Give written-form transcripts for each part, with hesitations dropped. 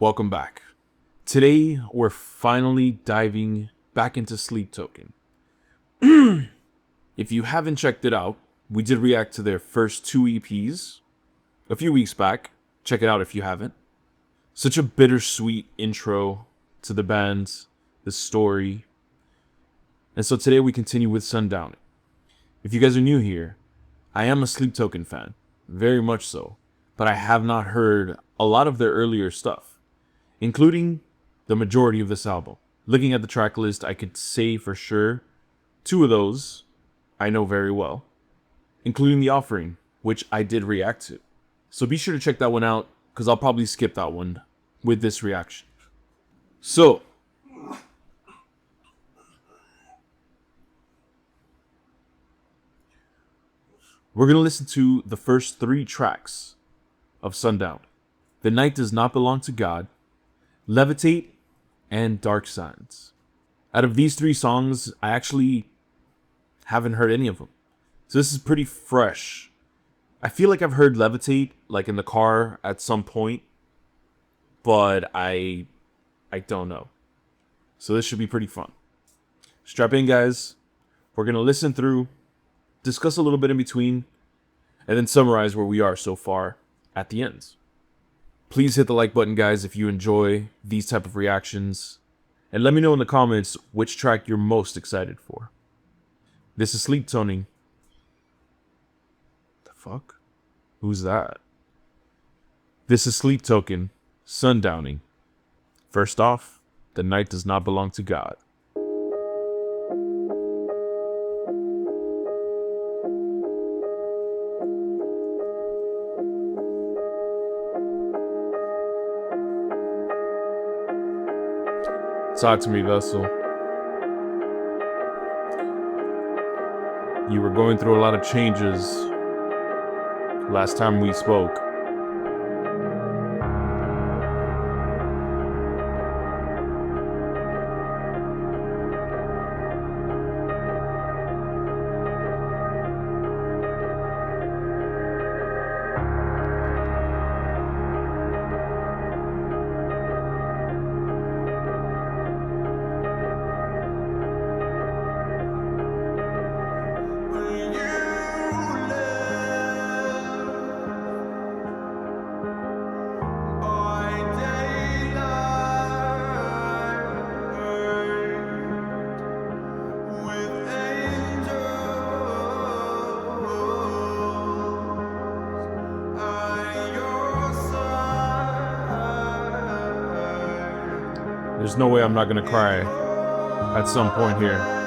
Welcome back. Today, we're finally diving back into Sleep Token. If you haven't checked it out, we did react to their first 2 EPs a few weeks back. Check it out if you haven't. Such a bittersweet intro to the band, the story. And so today we continue with Sundowning. If you guys are new here, I am a Sleep Token fan, very much so, but I have not heard a lot of their earlier stuff, including the majority of this album. Looking at the track list, I could say for sure 2 of those I know very well, including theoffering, which I did react to. So be sure to check that one out, because I'll probably skip that one with this reaction. So, we're going to listen to the first 3 tracks of Sundown. The Night Does Not Belong to God, Leviate, and Dark Signs. Out of these 3 songs, I actually haven't heard any of them. So this is pretty fresh. I feel like I've heard Leviate like in the car at some point, but I don't know. So this should be pretty fun. Strap in, guys. We're going to listen through, discuss a little bit in between, and then summarize where we are so far at the ends. Please hit the like button, guys, if you enjoy these type of reactions, and let me know in the comments which track you're most excited for. This is Sleeptoning. The fuck? Who's that? This is Sleep Token, Sundowning. First off, The Night Does Not Belong to God. Talk to me, Vessel. You were going through a lot of changes last time we spoke. There's no way I'm not gonna cry at some point here.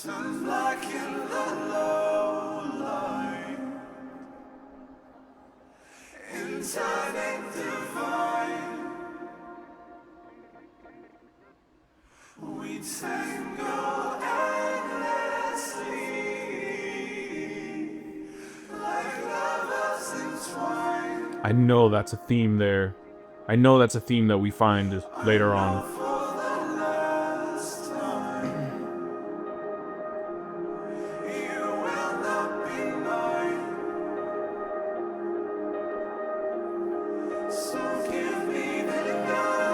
Turn black in the low light, turning divine. We tangle endlessly, like lovers entwined. I know that's a theme there. I know that's a theme that we find later on. For the last time, you will not be mine. So give me the night.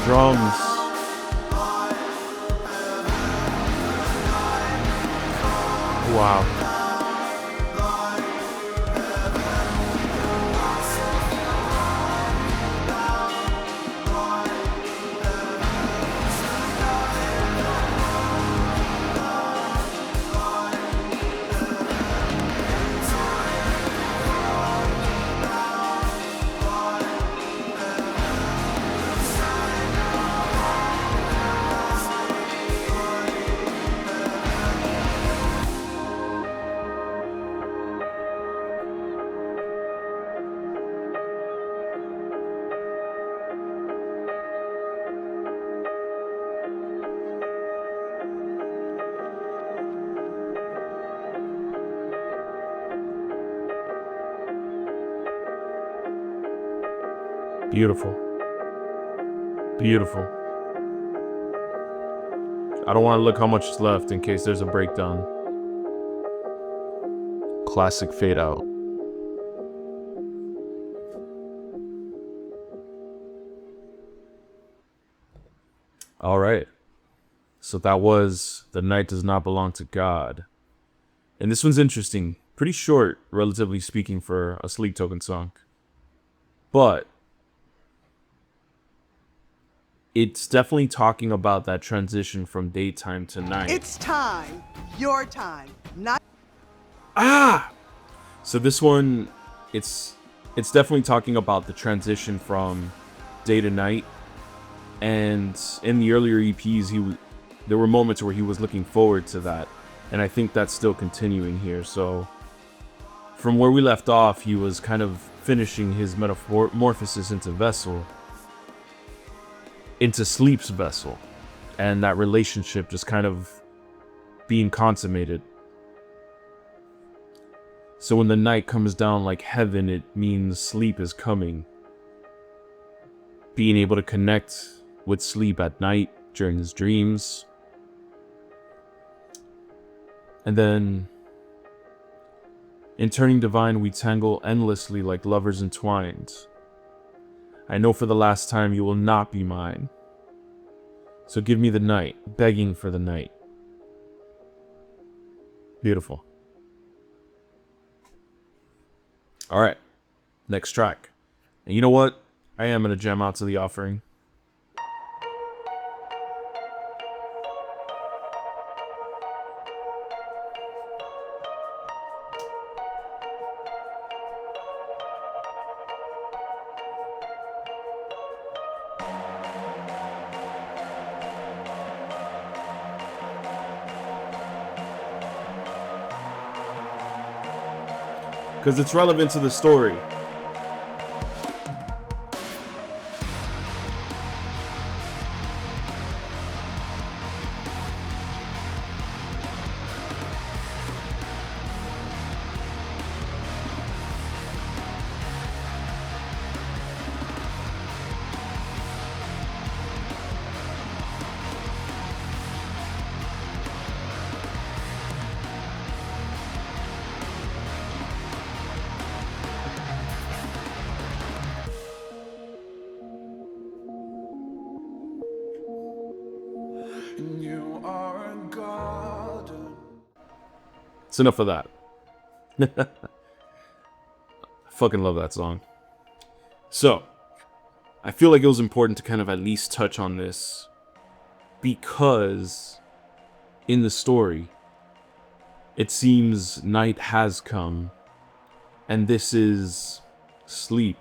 Drums. Wow. Beautiful. Beautiful. I don't want to look how much is left in case there's a breakdown. Classic fade out. All right. So that was The Night Does Not Belong to God. And this one's interesting. Pretty short, relatively speaking, for a Sleep Token song. But it's definitely talking about that transition from daytime to night. It's time. Your time. Not So this one, it's definitely talking about the transition from day to night. And in the earlier EPs, there were moments where he was looking forward to that, and I think that's still continuing here. So from where we left off, he was kind of finishing his metamorphosis into vessel, into Sleep's vessel, and that relationship just kind of being consummated. So when the night comes down like heaven, it means Sleep is coming. Being able to connect with Sleep at night during his dreams. And then, in turning divine, we tangle endlessly like lovers entwined. I know for the last time you will not be mine. So give me the night, begging for the night. Beautiful. All right, next track. And you know what? I am going to jam out to The Offering. Because it's relevant to the story. You are a garden. It's enough of that. I fucking love that song. So, I feel like it was important to kind of at least touch on this because in the story, it seems night has come and this is Sleep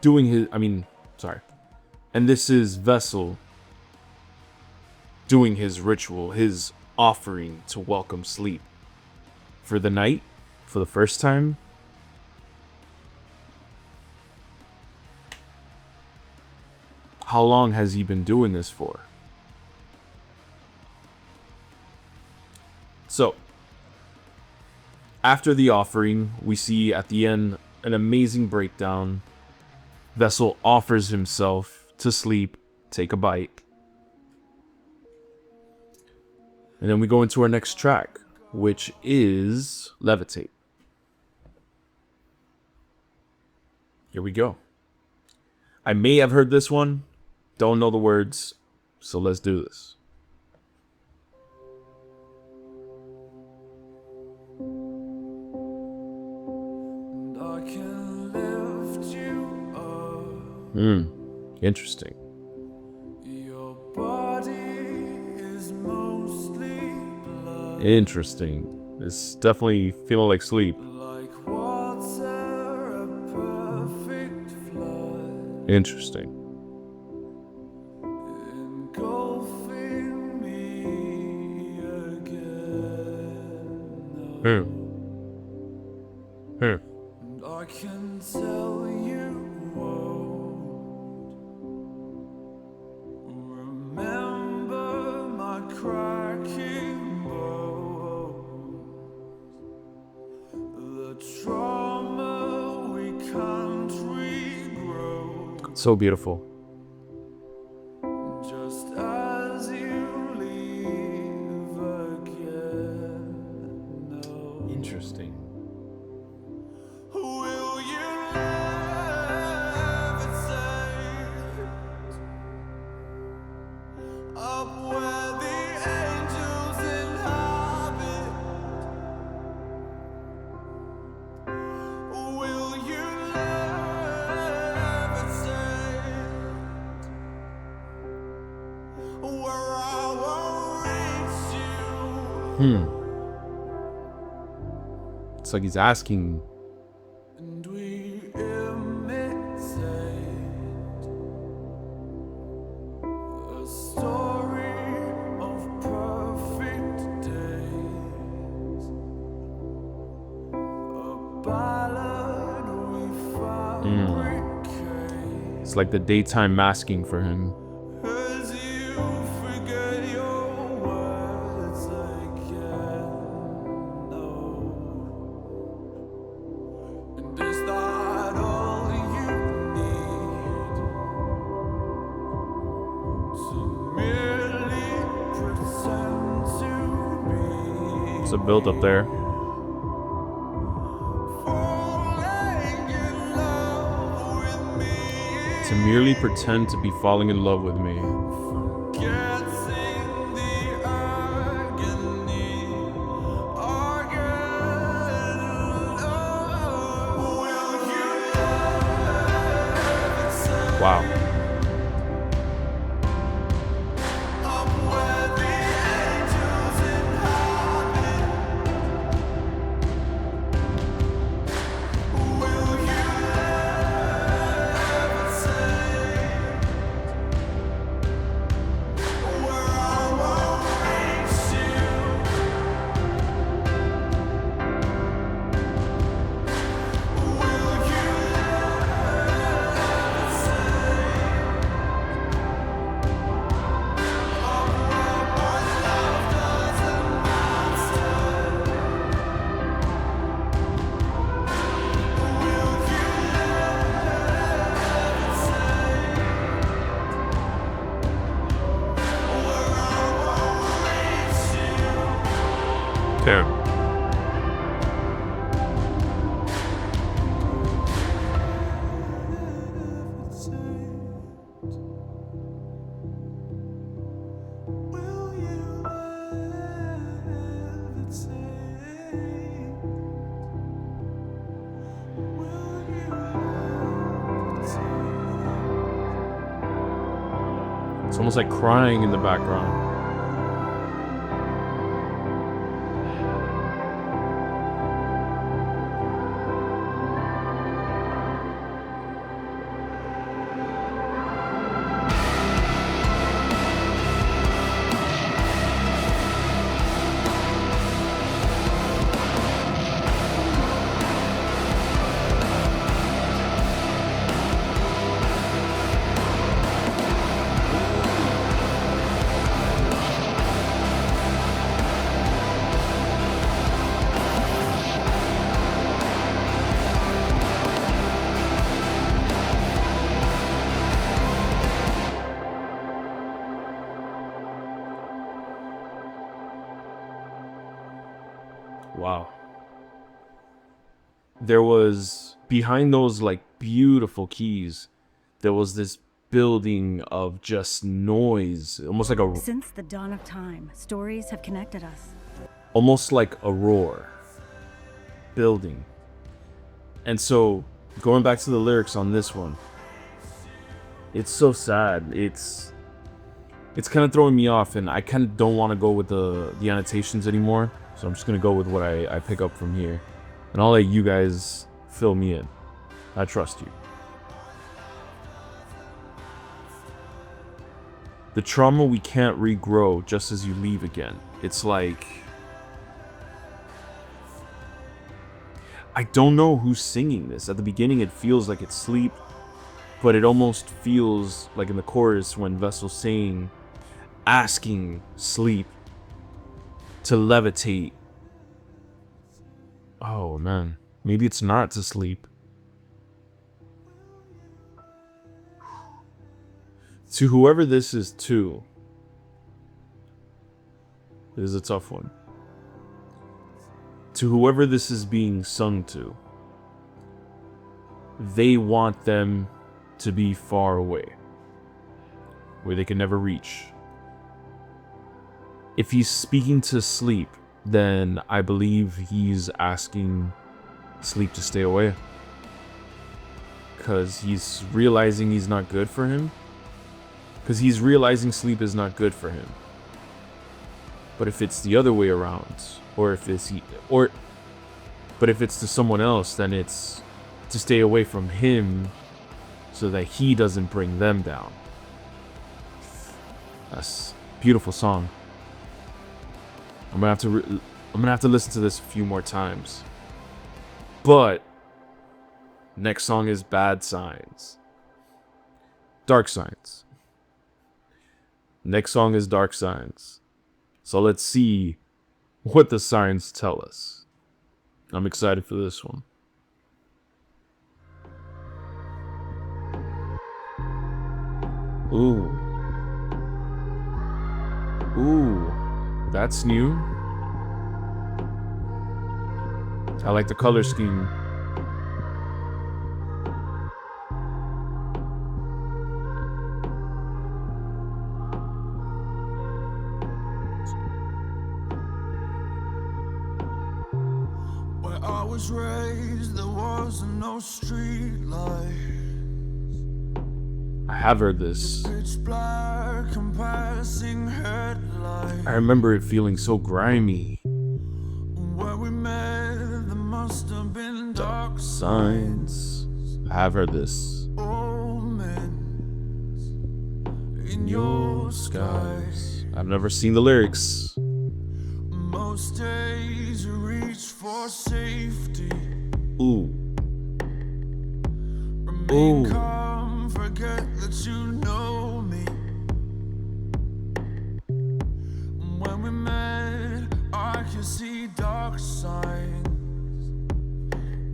doing his, and this is Vessel doing his ritual, his offering to welcome Sleep for the night for the first time. How long has he been doing this for? So, after the offering, we see at the end an amazing breakdown. Vessel offers himself to sleep, take a bite. And then we go into our next track, which is Levitate. Here we go. I may have heard this one, don't know the words, so let's do this. I can lift you up. Interesting. Your body is mostly blood, Interesting. It's definitely feeling like sleep. like water, a perfect flood, Interesting. engulfing me again. And I can tell you won't remember my cracking bones, the trauma we can't regrow, So beautiful. just as you leave again. No. Interesting. Will you levitate up where the angels inhabit? Will you levitate where I won't reach you? It's like he's asking, And we imitate a story of perfect days, a ballad we fabricate it's like the daytime masking for him. as you forget your words again. No. And is that all you need to merely pretend to be? It's a build up there. Falling in love with me, To merely pretend to be falling in love with me. forgetting the agony again. Will you levitate Wow. up where the angels inhabit? Will you levitate where I won't reach you? Will you Damn. Will you levitate? Will you levitate? It's almost like crying in the background. wow. There was, behind those like beautiful keys, there was this building of just noise, almost like a, Since the dawn of time, stories have connected us. almost like a roar building. And so going back to the lyrics on this one, it's so sad. It's kind of throwing me off, and I kind of don't want to go with the annotations anymore. So I'm just gonna go with what I pick up from here, and I'll let you guys fill me in. I trust you. The trauma we can't regrow just as you leave again. It's like, I don't know who's singing this. At the beginning it feels like it's Sleep, but it almost feels like in the chorus when Vessel's saying, asking Sleep to levitate. Oh man, maybe it's not to sleep. To whoever this is to, it is a tough one. To whoever this is being sung to, they want them to be far away, where they can never reach. If he's speaking to Sleep, then I believe he's asking Sleep to stay away, because he's realizing he's not good for him. Because he's realizing Sleep is not good for him. But if it's the other way around, but if it's to someone else, then it's to stay away from him so that he doesn't bring them down. That's a beautiful song. I'm gonna have to listen to this a few more times. But next song is Bad Signs. Dark Signs. Next song is Dark Signs. So let's see what the signs tell us. I'm excited for this one. Ooh. Ooh. That's new. I like the color scheme. Where I was raised, there wasn't no street light. I have heard this. Pitch black and passing headlights. I remember it feeling so grimy. Where we met, there must have been dark Signs. I have heard this. omens in your skies. I've never seen the lyrics. Most days you reach for safety. Ooh. Remain Ooh. calm, forget that you know me. When we met, I could see dark signs,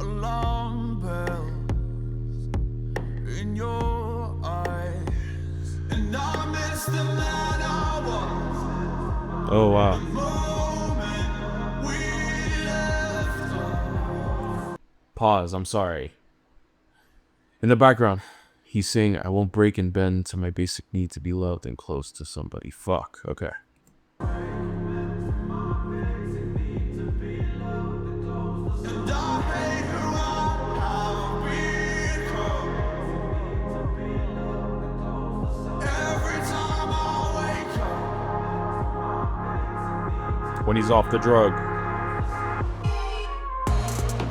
alarm bells in your eyes, and I miss the man I was. Oh wow. Moment we left. Pause, I'm sorry. In the background, he's saying, I won't break and bend to my basic need to be loved and close to somebody. Fuck, okay. And I hate who I have become. Every time I wake up. When he's off the drug.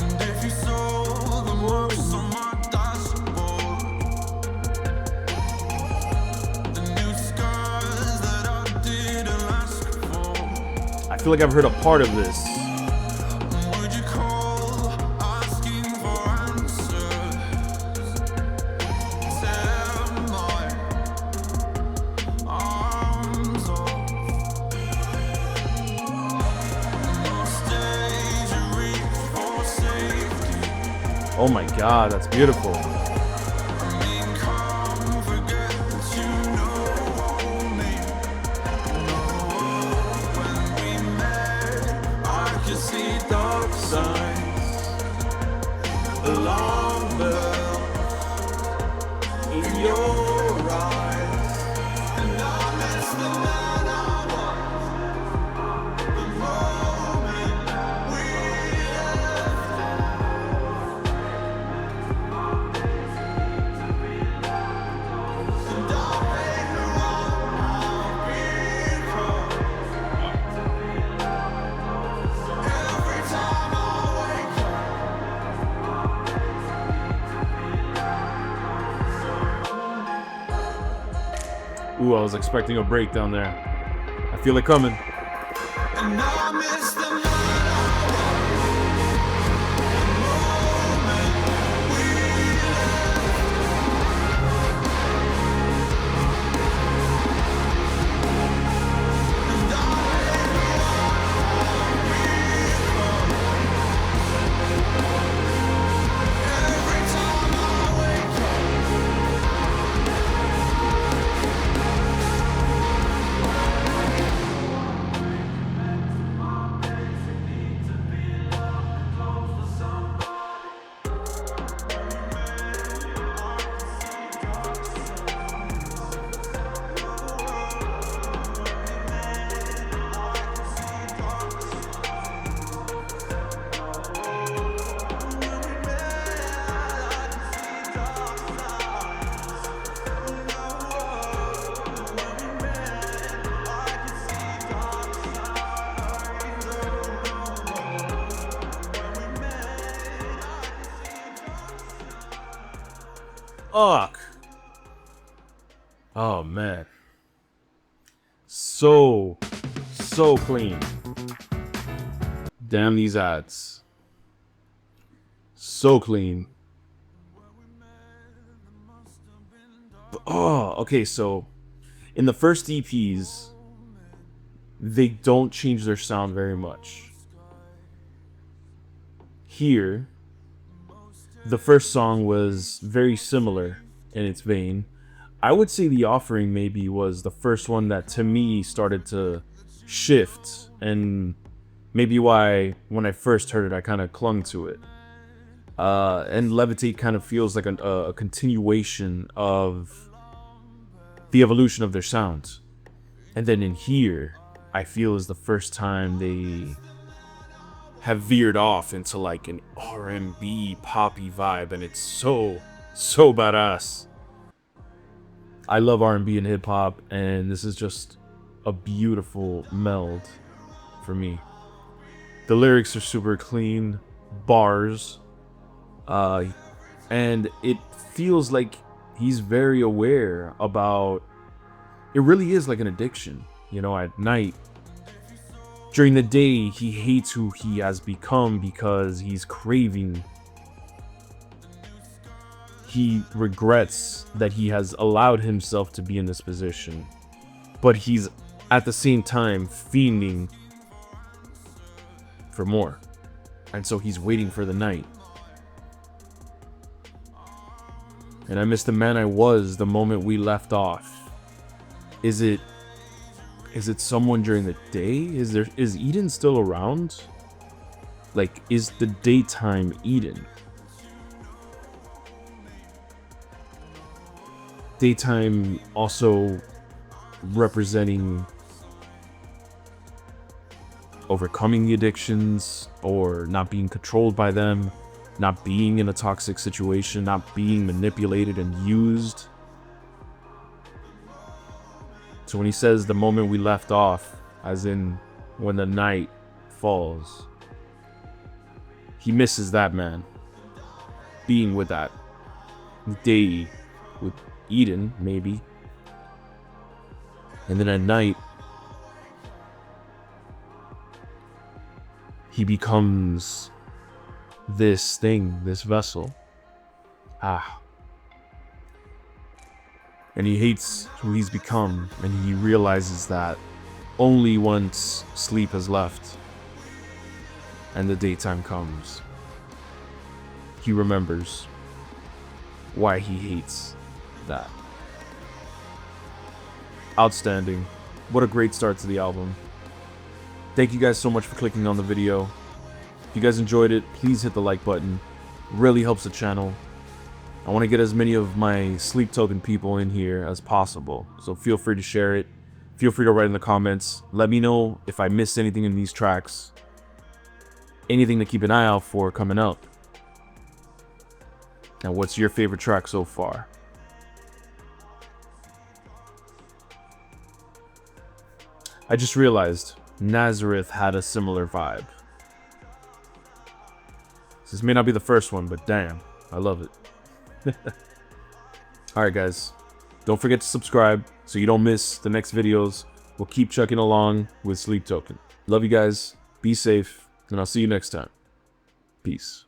And if you saw the marks on my dashboard, the new scars that I didn't ask for, I feel like I've heard a part of this. would you call asking for answers? Tear my arms off. Most days you reach for safety. Oh my god, that's beautiful. Remain calm, forget that you know me. When we met, I could see dark alarm bell in your eyes. And I miss the man I was, the moment we left. And I pray who I've become. Every time I wake up. Ooh, I was expecting a breakdown there. I feel it coming. And I miss the man I Ugh. Oh man. So clean. Damn these ads. So clean. Oh, okay, so in the first EPs, they don't change their sound very much. Here, the first song was very similar in its vein. I would say The Offering maybe was the first one that to me started to shift, and maybe why when I first heard it I kind of clung to it. And Levitate kind of feels like a continuation of the evolution of their sound. And then in here, I feel is the first time they have veered off into like an R&B poppy vibe, and it's so badass. I love R&B and hip hop, and this is just a beautiful meld for me. The lyrics are super clean, bars, and it feels like he's very aware about, it really is like an addiction, you know. At night, during the day, he hates who he has become because he's craving. He regrets that he has allowed himself to be in this position, but he's at the same time fiending for more. And so he's waiting for the night. And I miss the man I was the moment we left off. Is it someone during the day? Is Eden still around? Like, is the daytime Eden? Daytime also representing overcoming the addictions, or not being controlled by them, not being in a toxic situation, not being manipulated and used. So when he says the moment we left off, as in when the night falls, he misses that man, being with that day with Eden, maybe. And then at night, he becomes this thing, this vessel. And he hates who he's become, and he realizes that only once sleep has left and the daytime comes, he remembers why he hates that. Outstanding. What a great start to the album. Thank you guys so much for clicking on the video. If you guys enjoyed it, please hit the like button. Really helps the channel. I want to get as many of my sleep token people in here as possible, so feel free to share it. Feel free to write in the comments. Let me know if I missed anything in these tracks. Anything to keep an eye out for coming up. And what's your favorite track so far? I just realized Nazareth had a similar vibe. This may not be the first one, but damn, I love it. Alright guys, don't forget to subscribe so you don't miss the next videos. We'll keep chucking along with Sleep Token. Love you guys, be safe, and I'll see you next time. Peace.